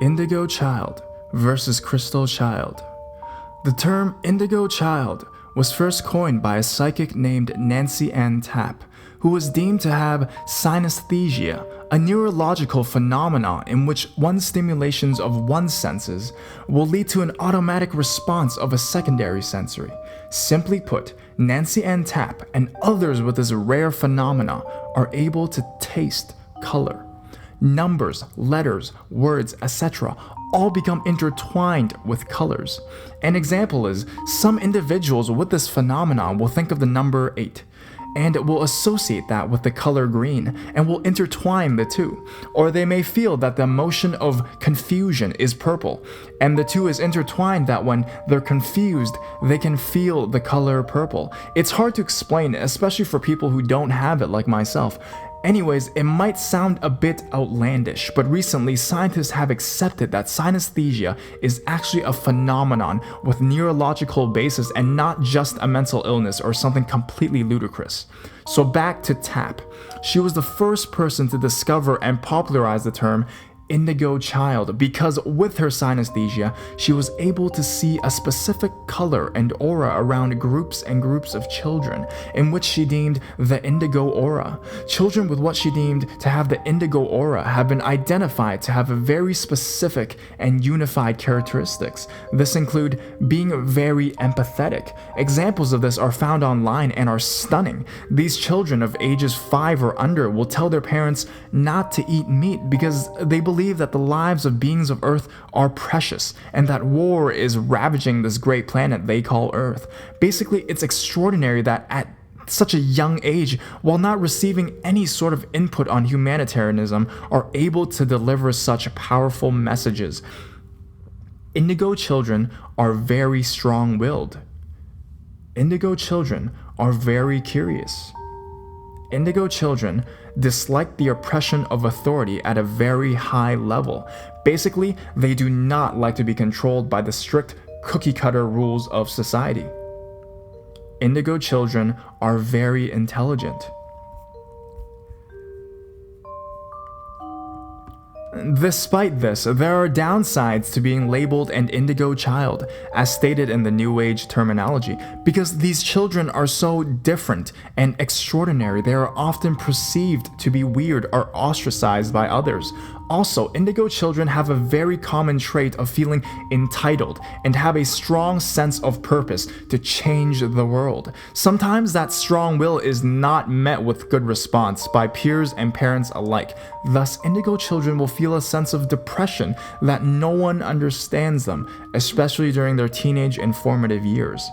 Indigo child versus crystal child. The term indigo child was first coined by a psychic named Nancy Ann Tapp, who was deemed to have synesthesia, a neurological phenomenon in which one's stimulations of one's senses will lead to an automatic response of a secondary sensory. Simply put, Nancy Ann Tapp and others with this rare phenomena are able to taste color. Numbers, letters, words, etc. all become intertwined with colors. An example is, some individuals with this phenomenon will think of the number 8 and will associate that with the color green and will intertwine the two. Or they may feel that the emotion of confusion is purple, and the two is intertwined that when they're confused, they can feel the color purple. It's hard to explain, especially for people who don't have it like myself. Anyways, it might sound a bit outlandish, but recently scientists have accepted that synesthesia is actually a phenomenon with neurological basis and not just a mental illness or something completely ludicrous. So back to Tapp. She was the first person to discover and popularize the term indigo child because with her synesthesia, she was able to see a specific color and aura around groups and groups of children, in which she deemed the indigo aura. Children with what she deemed to have the indigo aura have been identified to have a very specific and unified characteristics. This include being very empathetic. Examples of this are found online and are stunning. These children of ages 5 or under will tell their parents not to eat meat because they believe that the lives of beings of Earth are precious and that war is ravaging this great planet they call Earth. Basically, it's extraordinary that at such a young age, while not receiving any sort of input on humanitarianism, are able to deliver such powerful messages. Indigo children are very strong-willed. Indigo children are very curious. Indigo children dislike the oppression of authority at a very high level. Basically, they do not like to be controlled by the strict cookie-cutter rules of society. Indigo children are very intelligent. Despite this, there are downsides to being labeled an indigo child, as stated in the New Age terminology, because these children are so different and extraordinary, they are often perceived to be weird or ostracized by others. Also, indigo children have a very common trait of feeling entitled and have a strong sense of purpose to change the world. Sometimes that strong will is not met with good response by peers and parents alike. Thus, indigo children will feel a sense of depression that no one understands them, especially during their teenage and formative years.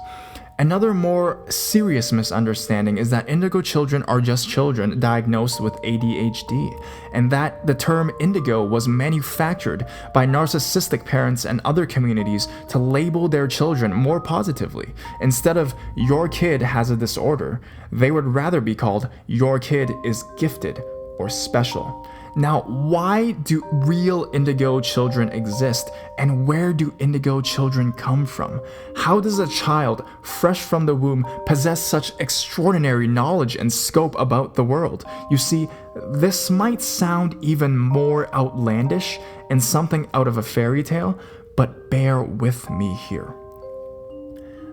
Another more serious misunderstanding is that indigo children are just children diagnosed with ADHD, and that the term indigo was manufactured by narcissistic parents and other communities to label their children more positively. Instead of "your kid has a disorder," they would rather be called "your kid is gifted" or special. Now, why do real indigo children exist, and where do indigo children come from? How does a child, fresh from the womb, possess such extraordinary knowledge and scope about the world? You see, this might sound even more outlandish and something out of a fairy tale, but bear with me here.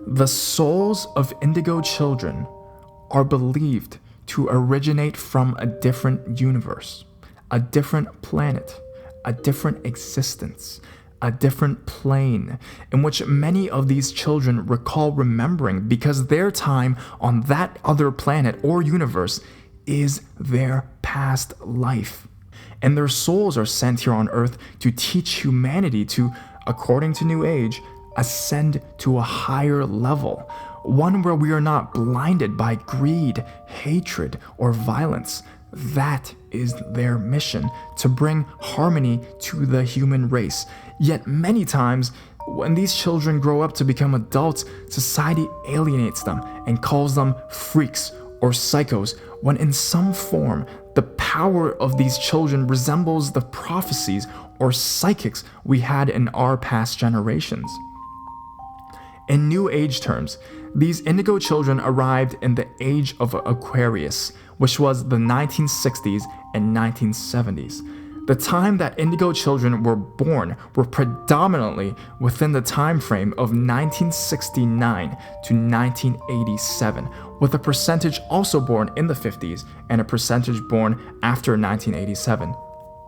The souls of indigo children are believed to originate from a different universe, a different planet, a different existence, a different plane, in which many of these children recall remembering because their time on that other planet or universe is their past life. And their souls are sent here on Earth to teach humanity to, according to New Age, ascend to a higher level, one where we are not blinded by greed, hatred, or violence. That is their mission, to bring harmony to the human race. Yet many times, when these children grow up to become adults, society alienates them and calls them freaks or psychos, when in some form, the power of these children resembles the prophecies or psychics we had in our past generations. In New Age terms, these indigo children arrived in the age of Aquarius, which was the 1960s and 1970s. The time that Indigo children were born were predominantly within the time frame of 1969 to 1987, with a percentage also born in the 50s and a percentage born after 1987.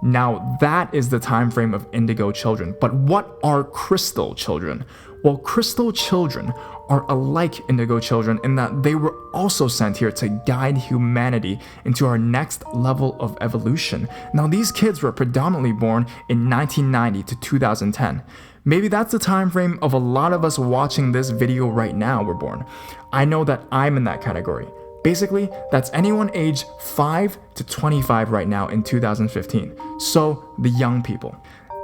Now that is the time frame of Indigo children, but what are Crystal children? Well, Crystal children are alike Indigo children in that they were also sent here to guide humanity into our next level of evolution. Now these kids were predominantly born in 1990 to 2010. Maybe that's the time frame of a lot of us watching this video right now were born. I know that I'm in that category. Basically, that's anyone aged 5 to 25 right now in 2015. So, the young people.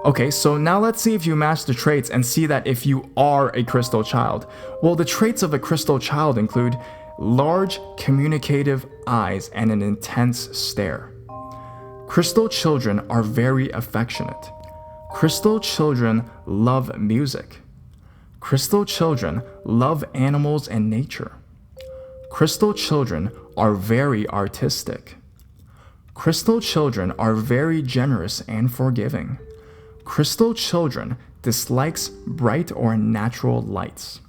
Okay, so now let's see if you match the traits and see that if you are a Crystal child. Well, the traits of a Crystal child include large, communicative eyes and an intense stare. Crystal children are very affectionate. Crystal children love music. Crystal children love animals and nature. Crystal children are very artistic. Crystal children are very generous and forgiving. Crystal children dislikes bright or natural lights.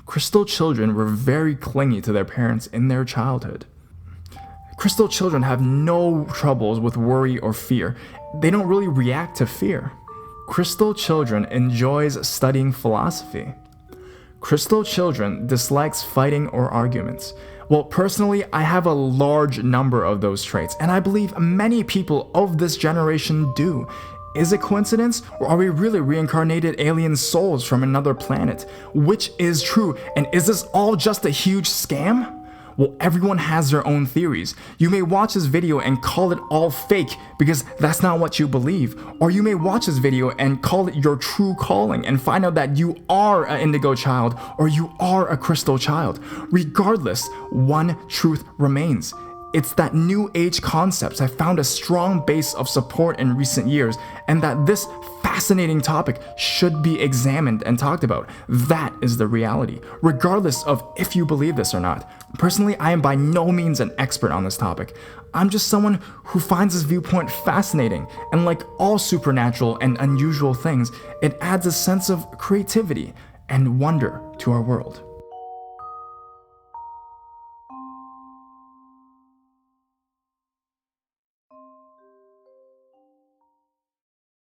Crystal children were very clingy to their parents in their childhood. Crystal children have no troubles with worry or fear. They don't really react to fear. Crystal children enjoys studying philosophy. Crystal children dislikes fighting or arguments. Well, personally, I have a large number of those traits, and I believe many people of this generation do. Is it coincidence, or are we really reincarnated alien souls from another planet? Which is true, and is this all just a huge scam? Well, everyone has their own theories. You may watch this video and call it all fake because that's not what you believe. Or you may watch this video and call it your true calling and find out that you are an Indigo child or you are a Crystal child. Regardless, one truth remains. It's that new age concepts have found a strong base of support in recent years, and that this fascinating topic should be examined and talked about. That is the reality, regardless of if you believe this or not. Personally, I am by no means an expert on this topic. I'm just someone who finds this viewpoint fascinating, and like all supernatural and unusual things, it adds a sense of creativity and wonder to our world.